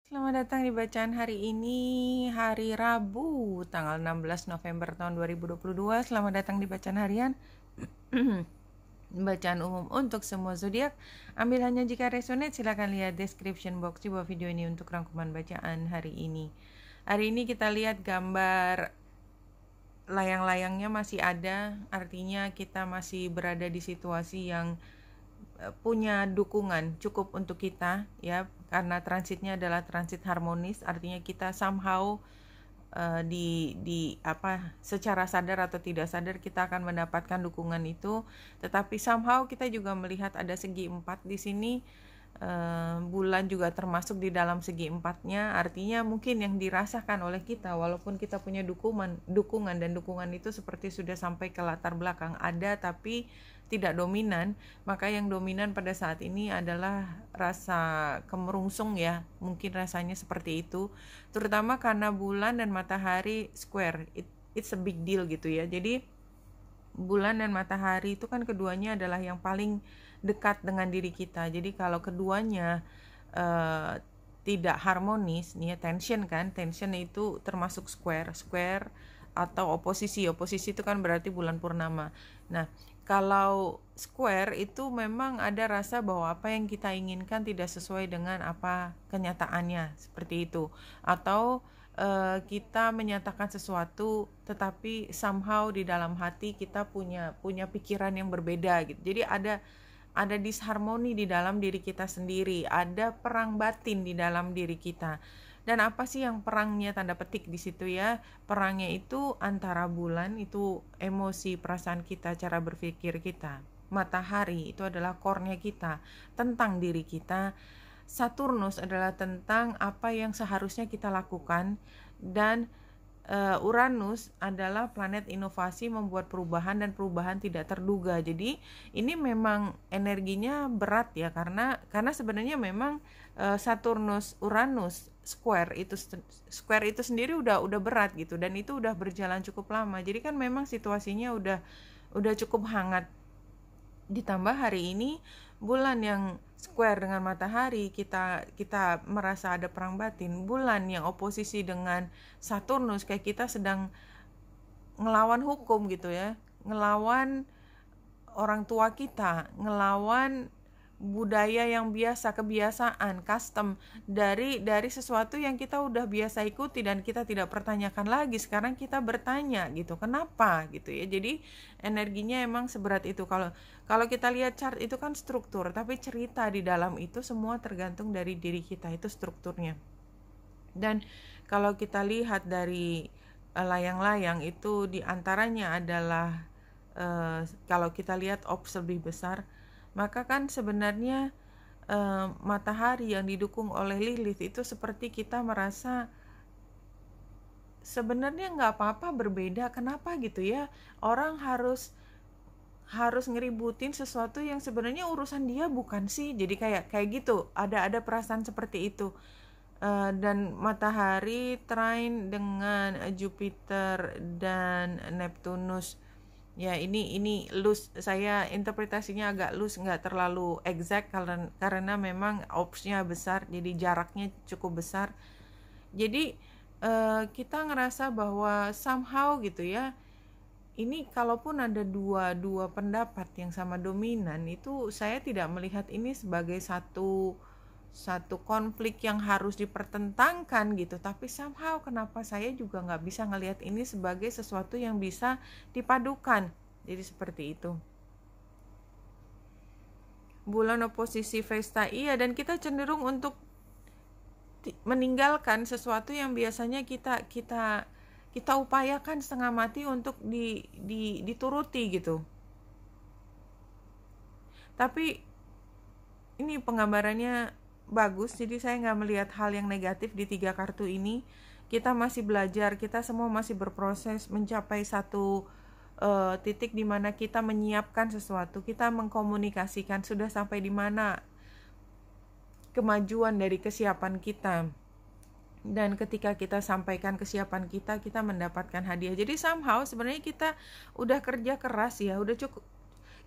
Selamat datang di bacaan hari ini, hari Rabu, tanggal 16 November tahun 2022. Selamat datang di bacaan harian. Bacaan umum untuk semua zodiak. Ambil hanya jika resonate, silakan lihat description box di bawah video ini untuk rangkuman bacaan hari ini. Hari ini kita lihat gambar layang-layangnya masih ada, artinya kita masih berada di situasi yang punya dukungan cukup untuk kita, ya, karena transitnya adalah transit harmonis, artinya kita somehow secara sadar atau tidak sadar kita akan mendapatkan dukungan itu. Tetapi somehow kita juga melihat ada segi 4 di sini. Bulan juga termasuk di dalam segi 4-nya, artinya mungkin yang dirasakan oleh kita, walaupun kita punya dukungan dan dukungan itu seperti sudah sampai ke latar belakang ada tapi tidak dominan, maka yang dominan pada saat ini adalah rasa kemerungsung, ya, mungkin rasanya seperti itu, terutama karena bulan dan matahari square. It's a big deal gitu ya. Jadi bulan dan matahari itu kan keduanya adalah yang paling dekat dengan diri kita. Jadi kalau keduanya tidak harmonis, nih ya, tension itu termasuk square atau oposisi itu kan berarti bulan purnama. Nah, kalau square itu memang ada rasa bahwa apa yang kita inginkan tidak sesuai dengan apa kenyataannya, seperti itu. Atau kita menyatakan sesuatu tetapi somehow di dalam hati kita punya pikiran yang berbeda gitu. Jadi ada disharmoni di dalam diri kita sendiri, ada perang batin di dalam diri kita. Dan apa sih yang perangnya, tanda petik di situ ya? Perangnya itu antara bulan, itu emosi, perasaan kita, cara berpikir kita. Matahari itu adalah core-nya kita, tentang diri kita. Saturnus adalah tentang apa yang seharusnya kita lakukan. Dan Uranus adalah planet inovasi, membuat perubahan dan perubahan tidak terduga. Jadi ini memang energinya berat ya, karena sebenarnya memang Saturnus Uranus square itu sendiri udah berat gitu, dan itu udah berjalan cukup lama. Jadi kan memang situasinya udah cukup hangat. Ditambah hari ini bulan yang square dengan matahari, kita merasa ada perang batin. Bulan yang oposisi dengan Saturnus, kayak kita sedang ngelawan hukum gitu ya, ngelawan orang tua kita, ngelawan budaya yang biasa, kebiasaan, custom dari sesuatu yang kita udah biasa ikuti dan kita tidak pertanyakan lagi. Sekarang kita bertanya gitu, kenapa gitu ya. Jadi energinya emang seberat itu. Kalau kita lihat chart itu kan struktur, tapi cerita di dalam itu semua tergantung dari diri kita, itu strukturnya. Dan kalau kita lihat dari layang-layang itu, diantaranya adalah kalau kita lihat orbs lebih besar, maka kan sebenarnya matahari yang didukung oleh Lilith itu seperti kita merasa sebenarnya nggak apa-apa berbeda. Kenapa gitu ya, orang harus ngeributin sesuatu yang sebenarnya urusan dia bukan sih. Jadi kayak gitu, ada perasaan seperti itu. Dan matahari trine dengan Jupiter dan Neptunus. Ya, ini loose, saya interpretasinya agak loose, nggak terlalu exact karena memang orbsnya besar, jadi jaraknya cukup besar. Jadi kita ngerasa bahwa somehow gitu ya, ini kalaupun ada dua pendapat yang sama dominan, itu saya tidak melihat ini sebagai satu konflik yang harus dipertentangkan gitu. Tapi somehow kenapa saya juga nggak bisa ngelihat ini sebagai sesuatu yang bisa dipadukan. Jadi seperti itu. Bulan oposisi Vesta, iya, dan kita cenderung untuk meninggalkan sesuatu yang biasanya kita upayakan setengah mati untuk dituruti gitu. Tapi ini penggambarannya bagus, jadi saya nggak melihat hal yang negatif di 3 kartu ini. Kita masih belajar, kita semua masih berproses mencapai satu titik di mana kita menyiapkan sesuatu, kita mengkomunikasikan sudah sampai di mana kemajuan dari kesiapan kita. Dan ketika kita sampaikan kesiapan kita mendapatkan hadiah. Jadi somehow sebenarnya kita udah kerja keras ya, udah cukup,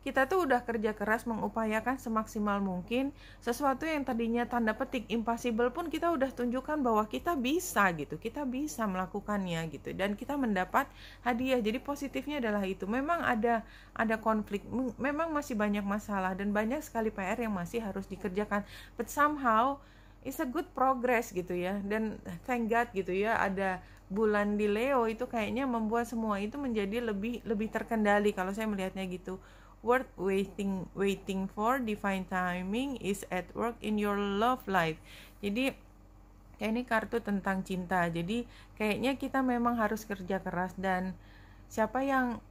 kita tuh udah kerja keras mengupayakan semaksimal mungkin, sesuatu yang tadinya tanda petik impossible pun kita udah tunjukkan bahwa kita bisa gitu, kita bisa melakukannya gitu, dan kita mendapat hadiah. Jadi positifnya adalah itu. Memang ada konflik, memang masih banyak masalah dan banyak sekali PR yang masih harus dikerjakan, but somehow it's a good progress gitu ya. Dan thank God gitu ya, ada bulan di Leo itu kayaknya membuat semua itu menjadi lebih terkendali kalau saya melihatnya gitu. Worth waiting for, divine timing is at work in your love life. Jadi kayak ini kartu tentang cinta. Jadi kayaknya kita memang harus kerja keras, dan siapa yang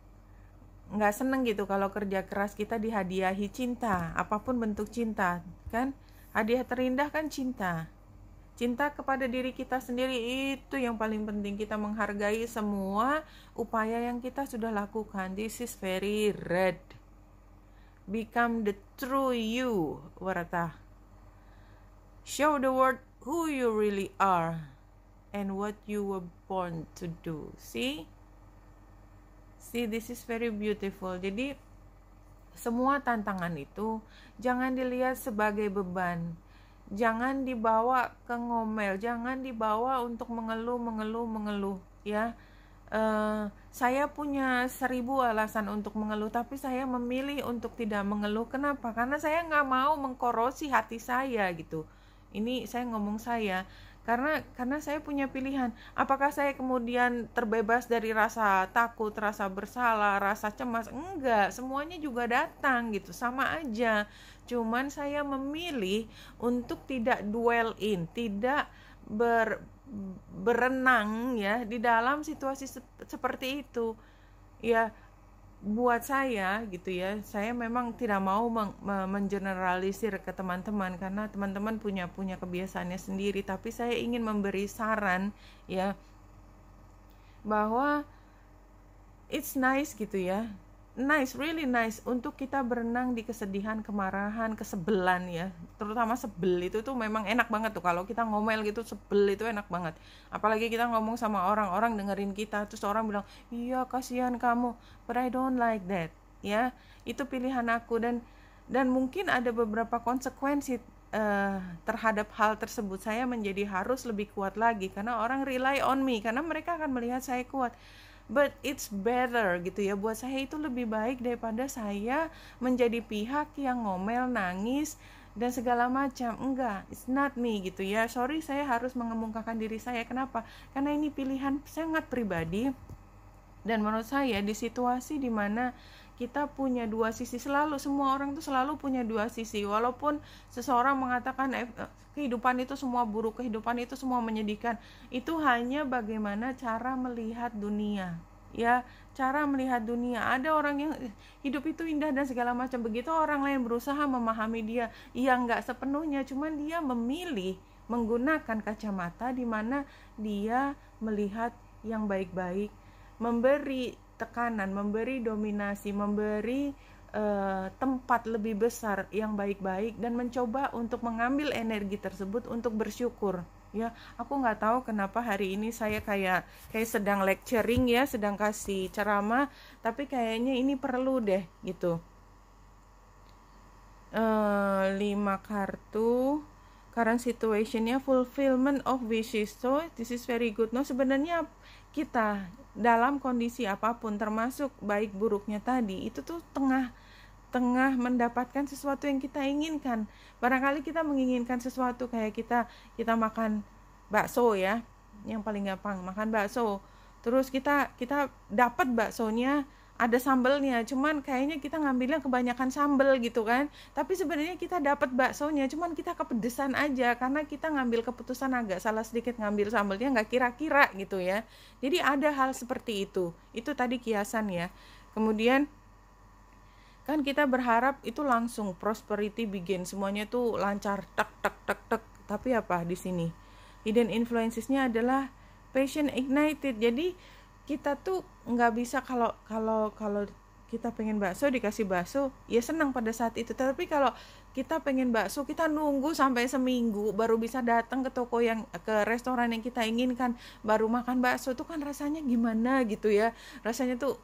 nggak seneng gitu kalau kerja keras kita dihadiahi cinta, apapun bentuk cinta kan. Hadiah terindah kan cinta kepada diri kita sendiri. Itu yang paling penting, kita menghargai semua upaya yang kita sudah lakukan. This is very red. Become the true you, Warata. Show the world who you really are and what you were born to do. See, this is very beautiful. Jadi semua tantangan itu jangan dilihat sebagai beban, jangan dibawa ke ngomel, jangan dibawa untuk mengeluh ya. Saya punya 1000 alasan untuk mengeluh, tapi saya memilih untuk tidak mengeluh. Kenapa? Karena saya nggak mau mengkorosi hati saya gitu. Ini saya ngomong saya, karena saya punya pilihan. Apakah saya kemudian terbebas dari rasa takut, rasa bersalah, rasa cemas? Enggak, semuanya juga datang gitu, sama aja. Cuman saya memilih untuk tidak dwell in, tidak berenang ya di dalam situasi seperti itu. Ya, buat saya gitu ya, saya memang tidak mau mengeneralisir ke teman-teman, karena teman-teman punya kebiasaannya sendiri, tapi saya ingin memberi saran ya, bahwa it's nice gitu ya, really nice untuk kita berenang di kesedihan, kemarahan, kesebelan ya. Terutama sebel itu tuh memang enak banget tuh, kalau kita ngomel gitu, sebel itu enak banget. Apalagi kita ngomong sama orang dengerin kita, terus orang bilang, iya kasihan kamu, but I don't like that ya. Itu pilihan aku, dan mungkin ada beberapa konsekuensi terhadap hal tersebut. Saya menjadi harus lebih kuat lagi, karena orang rely on me, karena mereka akan melihat saya kuat. But it's better gitu ya, buat saya itu lebih baik daripada saya menjadi pihak yang ngomel, nangis, dan segala macam. Enggak, it's not me gitu ya. Sorry, saya harus mengemukakan diri saya. Kenapa? Karena ini pilihan sangat pribadi. Dan menurut saya di situasi dimana kita punya dua sisi, selalu semua orang tuh selalu punya dua sisi. Walaupun seseorang mengatakan kehidupan itu semua buruk, kehidupan itu semua menyedihkan, itu hanya bagaimana cara melihat dunia ya, cara melihat dunia. Ada orang yang hidup itu indah dan segala macam, begitu orang lain berusaha memahami dia, ya nggak sepenuhnya, cuman dia memilih menggunakan kacamata di mana dia melihat yang baik-baik, memberi tekanan, memberi dominasi, memberi tempat lebih besar yang baik-baik, dan mencoba untuk mengambil energi tersebut untuk bersyukur ya. Aku nggak tahu kenapa hari ini saya kayak sedang lecturing ya, sedang kasih ceramah, tapi kayaknya ini perlu deh gitu. 5 kartu current situationnya fulfillment of wishes, so this is very good. No, sebenarnya kita dalam kondisi apapun, termasuk baik buruknya tadi, itu tuh tengah mendapatkan sesuatu yang kita inginkan. Barangkali kita menginginkan sesuatu kayak kita makan bakso ya, yang paling gampang makan bakso, terus kita dapat baksonya ada sambelnya, cuman kayaknya kita ngambilnya kebanyakan sambel gitu kan. Tapi sebenarnya kita dapat baksonya, cuman kita kepedesan aja karena kita ngambil keputusan agak salah sedikit, ngambil sambelnya nggak kira-kira gitu ya. Jadi ada hal seperti itu. Itu tadi kiasan ya. Kemudian kan kita berharap itu langsung prosperity begin, semuanya tuh lancar, tek. Tapi apa di sini? Hidden influencesnya adalah passion ignited. Jadi kita tuh nggak bisa kalau kita pengen bakso dikasih bakso ya senang pada saat itu, tapi kalau kita pengen bakso, kita nunggu sampai seminggu baru bisa datang ke toko yang ke restoran yang kita inginkan, baru makan bakso tuh kan rasanya gimana gitu ya. Rasanya tuh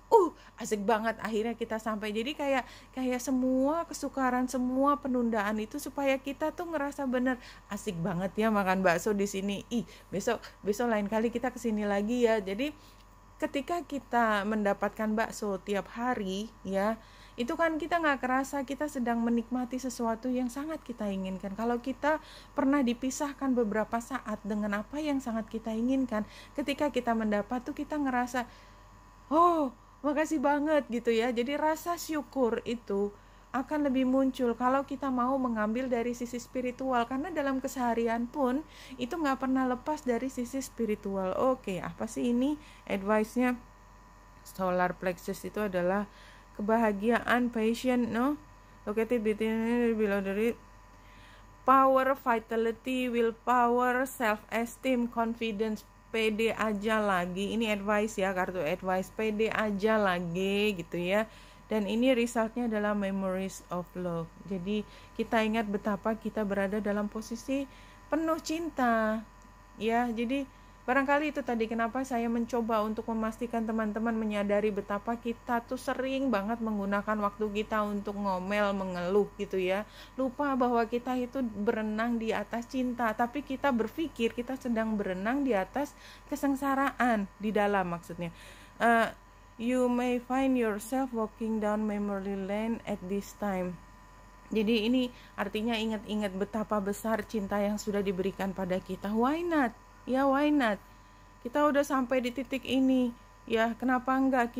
asik banget, akhirnya kita sampai. Jadi kayak kayak semua kesukaran, semua penundaan itu supaya kita tuh ngerasa bener asik banget ya makan bakso di sini. Besok besok lain kali kita kesini lagi ya. Jadi ketika kita mendapatkan bakso tiap hari ya, itu kan kita nggak kerasa kita sedang menikmati sesuatu yang sangat kita inginkan. Kalau kita pernah dipisahkan beberapa saat dengan apa yang sangat kita inginkan, ketika kita mendapat tuh kita ngerasa, oh makasih banget gitu ya. Jadi rasa syukur itu akan lebih muncul kalau kita mau mengambil dari sisi spiritual, karena dalam keseharian pun itu nggak pernah lepas dari sisi spiritual. Oke, apa sih ini advice-nya? Solar plexus itu adalah kebahagiaan, passion, no? Located between below the power, vitality, willpower, self-esteem, confidence. Pede aja lagi, ini advice ya, kartu advice, pede aja lagi gitu ya. Dan ini resultnya adalah memories of love. Jadi kita ingat betapa kita berada dalam posisi penuh cinta ya. Jadi barangkali itu tadi kenapa saya mencoba untuk memastikan teman-teman menyadari betapa kita tuh sering banget menggunakan waktu kita untuk ngomel, mengeluh gitu ya. Lupa bahwa kita itu berenang di atas cinta, tapi kita berpikir kita sedang berenang di atas kesengsaraan di dalam, maksudnya. You may find yourself walking down memory lane at this time. Jadi ini artinya ingat-ingat betapa besar cinta yang sudah diberikan pada kita. Why not? Ya why not? Kita udah sampai di titik ini. Ya kenapa enggak?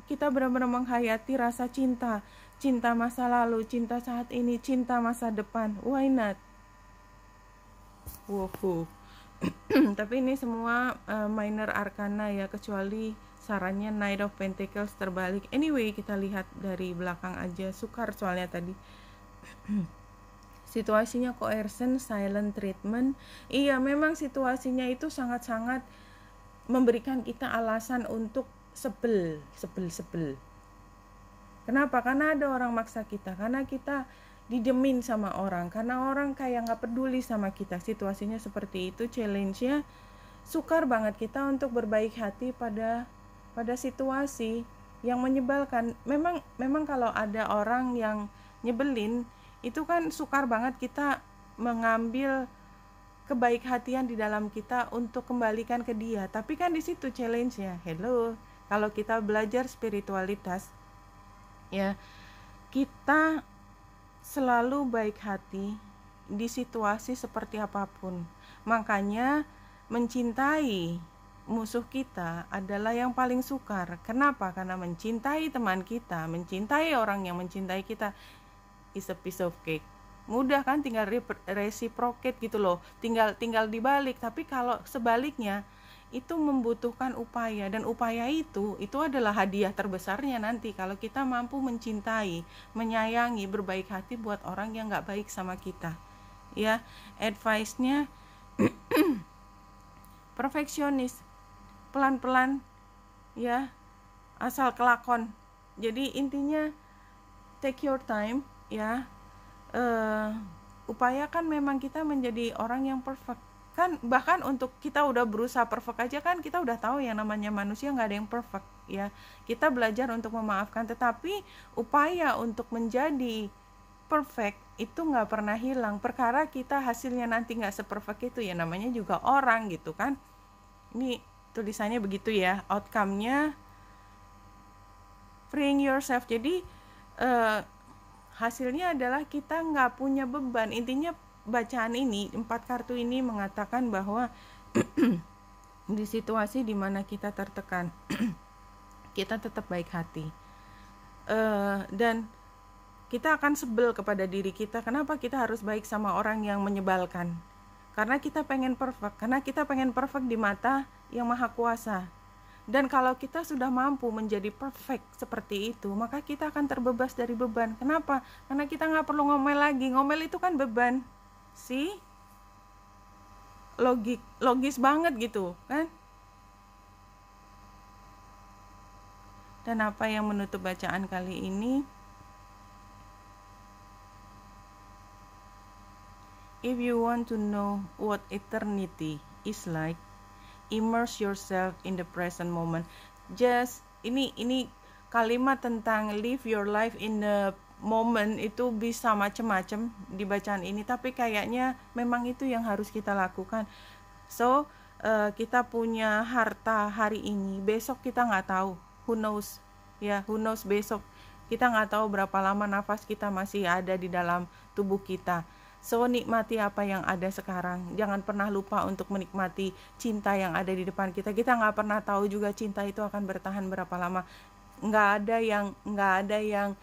Kita benar-benar menghayati rasa cinta. Cinta masa lalu, cinta saat ini, cinta masa depan. Why not? Wow. Tapi ini semua minor arcana ya, kecuali sarannya Knight of Pentacles terbalik. Anyway, kita lihat dari belakang aja. Sukar soalnya tadi. Situasinya coercion, silent treatment. Iya, memang situasinya itu sangat-sangat memberikan kita alasan untuk sebel. Kenapa? Karena ada orang maksa kita. Karena kita didemin sama orang. Karena orang kayak gak peduli sama kita. Situasinya seperti itu. Challenge-nya sukar banget kita untuk berbaik hati pada situasi yang menyebalkan. Memang kalau ada orang yang nyebelin, itu kan sukar banget kita mengambil kebaik-hatian di dalam kita untuk kembalikan ke dia. Tapi kan di situ challenge-nya. Hello, kalau kita belajar spiritualitas ya, kita selalu baik hati di situasi seperti apapun. Makanya mencintai musuh kita adalah yang paling sukar. Kenapa? Karena mencintai teman kita, mencintai orang yang mencintai kita is a piece of cake. Mudah kan, tinggal reciprocate gitu loh. Tinggal dibalik. Tapi kalau sebaliknya itu membutuhkan upaya, dan upaya itu adalah hadiah terbesarnya nanti kalau kita mampu mencintai, menyayangi, berbaik hati buat orang yang enggak baik sama kita. Ya, advice-nya perfeksionis, pelan-pelan ya, asal kelakon. Jadi intinya take your time ya. Upayakan memang kita menjadi orang yang perfect kan. Bahkan untuk kita udah berusaha perfect aja kan, kita udah tahu yang namanya manusia nggak ada yang perfect ya. Kita belajar untuk memaafkan, tetapi upaya untuk menjadi perfect itu nggak pernah hilang. Perkara kita hasilnya nanti nggak seperfect itu ya, namanya juga orang gitu kan. Ini tulisannya begitu ya, outcome-nya freeing yourself. Jadi hasilnya adalah kita nggak punya beban. Intinya bacaan ini, 4 kartu ini mengatakan bahwa di situasi dimana kita tertekan, kita tetap baik hati, dan kita akan sebel kepada diri kita. Kenapa kita harus baik sama orang yang menyebalkan? Karena kita pengen perfect. Karena kita pengen perfect di mata yang maha kuasa. Dan kalau kita sudah mampu menjadi perfect seperti itu, maka kita akan terbebas dari beban. Kenapa? Karena kita nggak perlu ngomel lagi. Ngomel itu kan beban. See? Logis banget gitu kan? Dan apa yang menutup bacaan kali ini? If you want to know what eternity is like, immerse yourself in the present moment. Just ini kalimat tentang live your life in the moment itu bisa macam-macam di bacaan ini, tapi kayaknya memang itu yang harus kita lakukan. So kita punya harta hari ini, besok kita nggak tahu, who knows ya, who knows besok kita nggak tahu berapa lama nafas kita masih ada di dalam tubuh kita. So nikmati apa yang ada sekarang, jangan pernah lupa untuk menikmati cinta yang ada di depan kita. Kita nggak pernah tahu juga cinta itu akan bertahan berapa lama. Nggak ada yang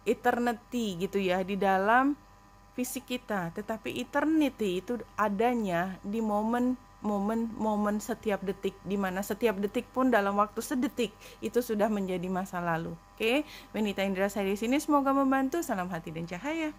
eternity gitu ya di dalam fisik kita, tetapi eternity itu adanya di momen setiap detik, di mana setiap detik pun dalam waktu sedetik itu sudah menjadi masa lalu. Oke, Benita Indra saya di sini, semoga membantu. Salam hati dan cahaya.